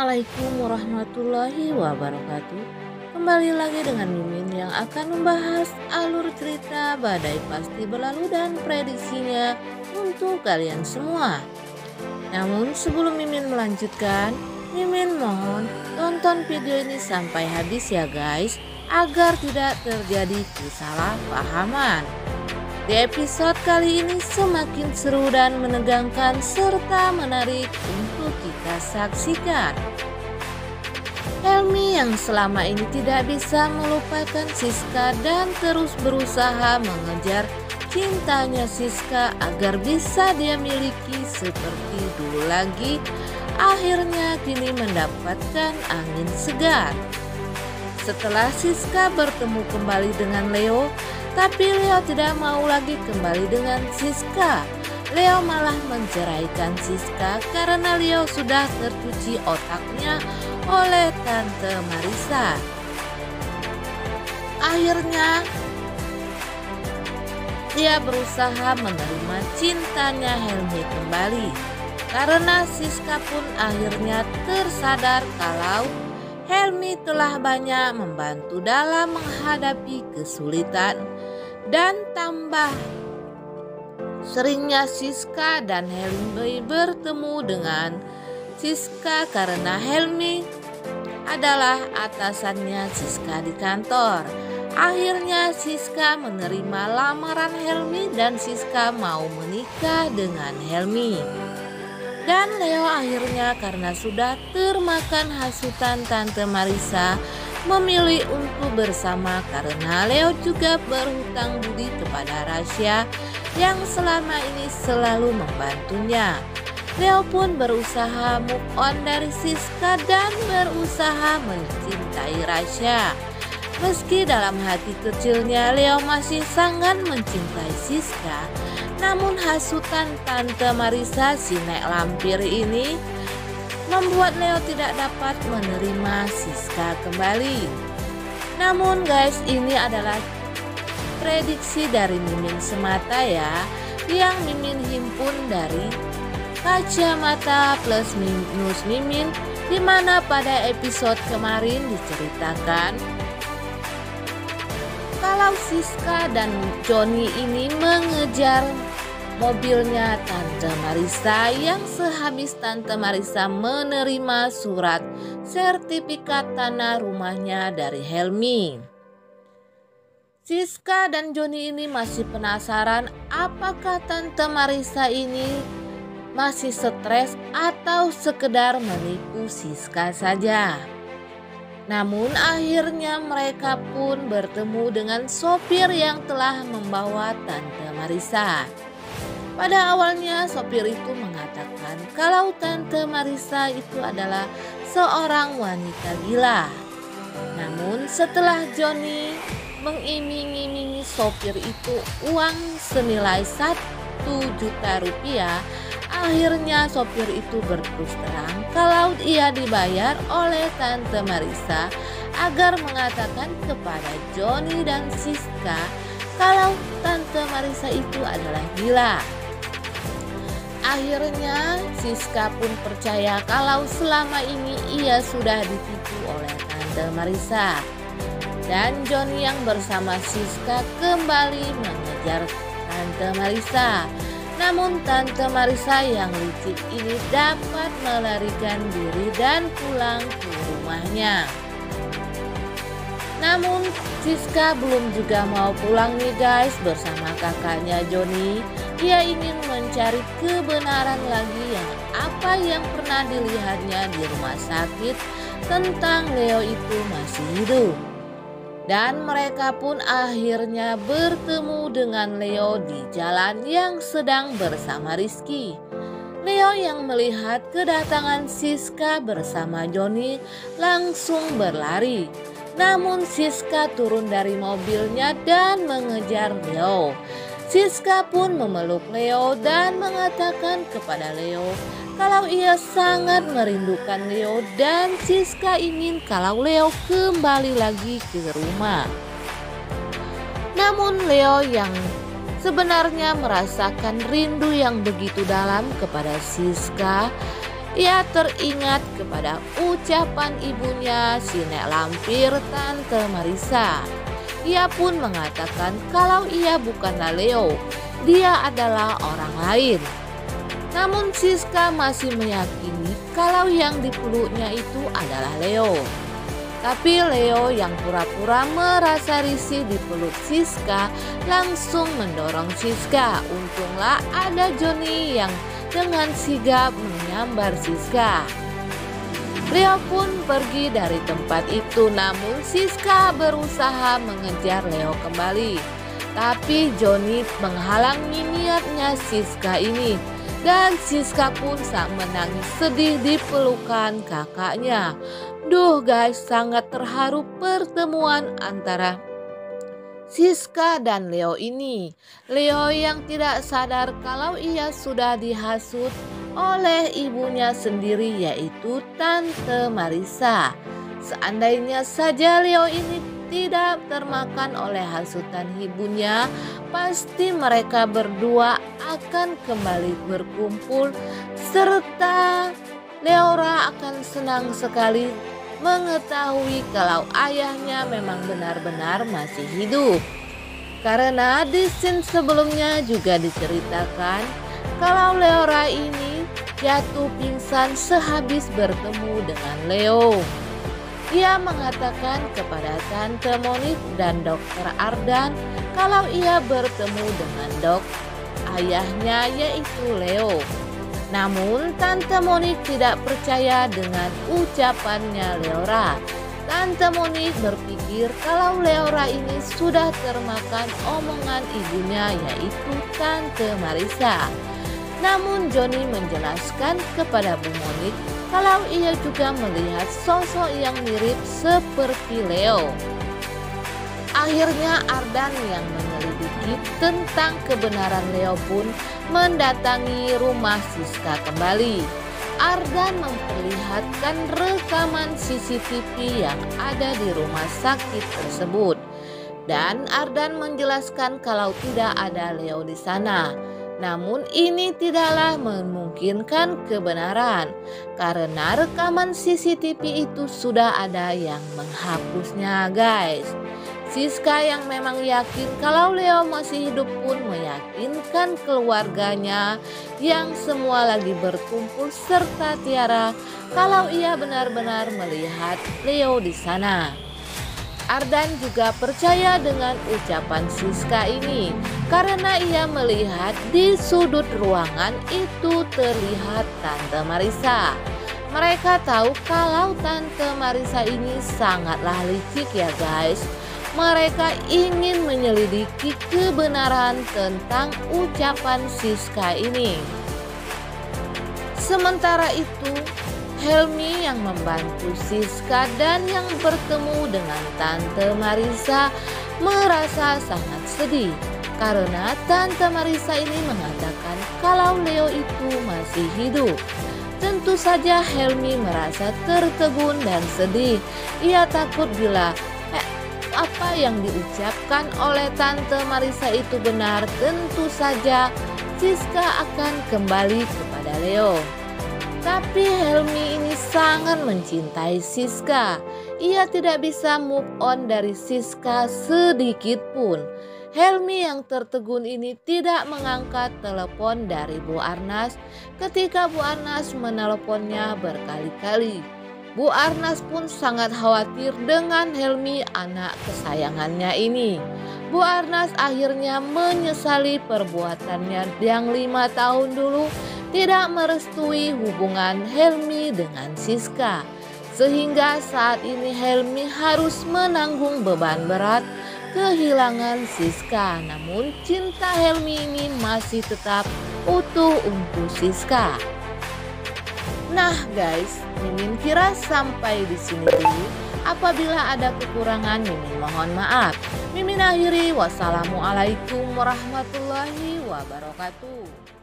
Assalamualaikum warahmatullahi wabarakatuh. Kembali lagi dengan Mimin yang akan membahas alur cerita Badai Pasti Berlalu dan prediksinya untuk kalian semua. Namun sebelum Mimin melanjutkan, Mimin mohon tonton video ini sampai habis ya guys, agar tidak terjadi kesalahpahaman. Di episode kali ini semakin seru dan menegangkan serta menarik untuk kita saksikan. Helmi yang selama ini tidak bisa melupakan Siska dan terus berusaha mengejar cintanya Siska agar bisa dia miliki seperti dulu lagi, akhirnya kini mendapatkan angin segar. Setelah Siska bertemu kembali dengan Leo, tapi Leo tidak mau lagi kembali dengan Siska. Leo malah menceraikan Siska karena Leo sudah tercuci otaknya oleh Tante Marissa. Akhirnya dia berusaha menerima cintanya Helmi kembali, karena Siska pun akhirnya tersadar kalau Helmi telah banyak membantu dalam menghadapi kesulitan. Dan tambah seringnya Siska dan Helmi bertemu dengan Siska karena Helmi adalah atasannya Siska di kantor. Akhirnya Siska menerima lamaran Helmi dan Siska mau menikah dengan Helmi. Dan Leo akhirnya karena sudah termakan hasutan Tante Marissa memilih untuk bersama karena Leo juga berhutang budi kepada Rasya yang selama ini selalu membantunya. Leo pun berusaha move on dari Siska dan berusaha mencintai Rasya. Meski dalam hati kecilnya Leo masih sangat mencintai Siska, namun hasutan Tante Marissa si nek lampir ini membuat Leo tidak dapat menerima Siska kembali. Namun guys, ini adalah prediksi dari Mimin semata ya, yang Mimin himpun dari Kacamata Plus Minus Mimin, dimana pada episode kemarin diceritakan kalau Siska dan Johnny ini mengejar mobilnya Tante Marissa, yang sehabis Tante Marissa menerima surat sertifikat tanah rumahnya dari Helmi. Siska dan Johnny ini masih penasaran apakah Tante Marissa ini masih stres atau sekedar menipu Siska saja. Namun akhirnya mereka pun bertemu dengan sopir yang telah membawa Tante Marissa. Pada awalnya sopir itu mengatakan kalau Tante Marissa itu adalah seorang wanita gila. Namun setelah Johnny mengiming-imingi sopir itu uang senilai 1 juta rupiah, akhirnya sopir itu berterus terang kalau ia dibayar oleh Tante Marissa agar mengatakan kepada Johnny dan Siska kalau Tante Marissa itu adalah gila. Akhirnya Siska pun percaya kalau selama ini ia sudah ditipu oleh Tante Marissa. Dan Johnny yang bersama Siska kembali mengejar Tante Marissa. Namun Tante Marissa yang licik ini dapat melarikan diri dan pulang ke rumahnya. Namun Siska belum juga mau pulang nih guys bersama kakaknya Johnny. Ia ingin mencari kebenaran lagi yang apa yang pernah dilihatnya di rumah sakit tentang Leo itu masih hidup. Dan mereka pun akhirnya bertemu dengan Leo di jalan yang sedang bersama Rizky. Leo yang melihat kedatangan Siska bersama Johnny langsung berlari. Namun Siska turun dari mobilnya dan mengejar Leo. Siska pun memeluk Leo dan mengatakan kepada Leo kalau ia sangat merindukan Leo dan Siska ingin kalau Leo kembali lagi ke rumah. Namun Leo yang sebenarnya merasakan rindu yang begitu dalam kepada Siska Ia teringat kepada ucapan ibunya, si nek lampir Tante Marissa. Ia pun mengatakan kalau ia bukanlah Leo, dia adalah orang lain. Namun Siska masih meyakini kalau yang dipeluknya itu adalah Leo. Tapi Leo yang pura-pura merasa risih dipeluk Siska langsung mendorong Siska. Untunglah ada Johnny yang dengan sigap menyambar Siska. Leo pun pergi dari tempat itu, namun Siska berusaha mengejar Leo kembali. Tapi Johnny menghalangi niatnya Siska ini. Dan Siska pun menangis sedih di pelukan kakaknya. Duh guys, sangat terharu pertemuan antara Siska dan Leo ini. Leo yang tidak sadar kalau ia sudah dihasut oleh ibunya sendiri, yaitu Tante Marissa. Seandainya saja Leo ini tidak termakan oleh hasutan ibunya, pasti mereka berdua akan kembali berkumpul, serta Leora akan senang sekali mengetahui kalau ayahnya memang benar-benar masih hidup. Karena di scene sebelumnya juga diceritakan kalau Leora ini jatuh pingsan sehabis bertemu dengan Leo. Ia mengatakan kepada Tante Monique dan Dokter Ardan kalau ia bertemu dengan ayahnya yaitu Leo. Namun Tante Monique tidak percaya dengan ucapannya Leora. Tante Monique berpikir kalau Leora ini sudah termakan omongan ibunya yaitu Tante Marissa. Namun Johnny menjelaskan kepada Bu Monique kalau ia juga melihat sosok yang mirip seperti Leo. Akhirnya Ardan yang menyelidiki tentang kebenaran Leo pun mendatangi rumah Siska kembali. Ardan memperlihatkan rekaman CCTV yang ada di rumah sakit tersebut. Dan Ardan menjelaskan kalau tidak ada Leo di sana. Namun ini tidaklah memungkinkan kebenaran karena rekaman CCTV itu sudah ada yang menghapusnya guys. Siska yang memang yakin kalau Leo masih hidup pun meyakinkan keluarganya yang semua lagi berkumpul serta Tiara kalau ia benar-benar melihat Leo di sana. Ardan juga percaya dengan ucapan Siska ini karena ia melihat di sudut ruangan itu terlihat Tante Marissa. Mereka tahu kalau Tante Marissa ini sangatlah licik ya guys. Mereka ingin menyelidiki kebenaran tentang ucapan Siska ini. Sementara itu, Helmi yang membantu Siska dan yang bertemu dengan Tante Marissa merasa sangat sedih karena Tante Marissa ini mengatakan kalau Leo itu masih hidup. Tentu saja Helmi merasa tertegun dan sedih. Ia takut bila apa yang diucapkan oleh Tante Marissa itu benar, tentu saja Siska akan kembali kepada Leo. Tapi Helmi ini sangat mencintai Siska. Ia tidak bisa move on dari Siska sedikit pun. Helmi yang tertegun ini tidak mengangkat telepon dari Bu Arnas ketika Bu Arnas meneleponnya berkali-kali. Bu Arnas pun sangat khawatir dengan Helmi, anak kesayangannya ini. Bu Arnas akhirnya menyesali perbuatannya yang 5 tahun dulu tidak merestui hubungan Helmi dengan Siska. Sehingga saat ini Helmi harus menanggung beban berat kehilangan Siska. Namun cinta Helmi ini masih tetap utuh untuk Siska. Nah guys, Mimin kira sampai di sini dulu. Apabila ada kekurangan, Mimin mohon maaf. Mimin akhiri, wassalamualaikum warahmatullahi wabarakatuh.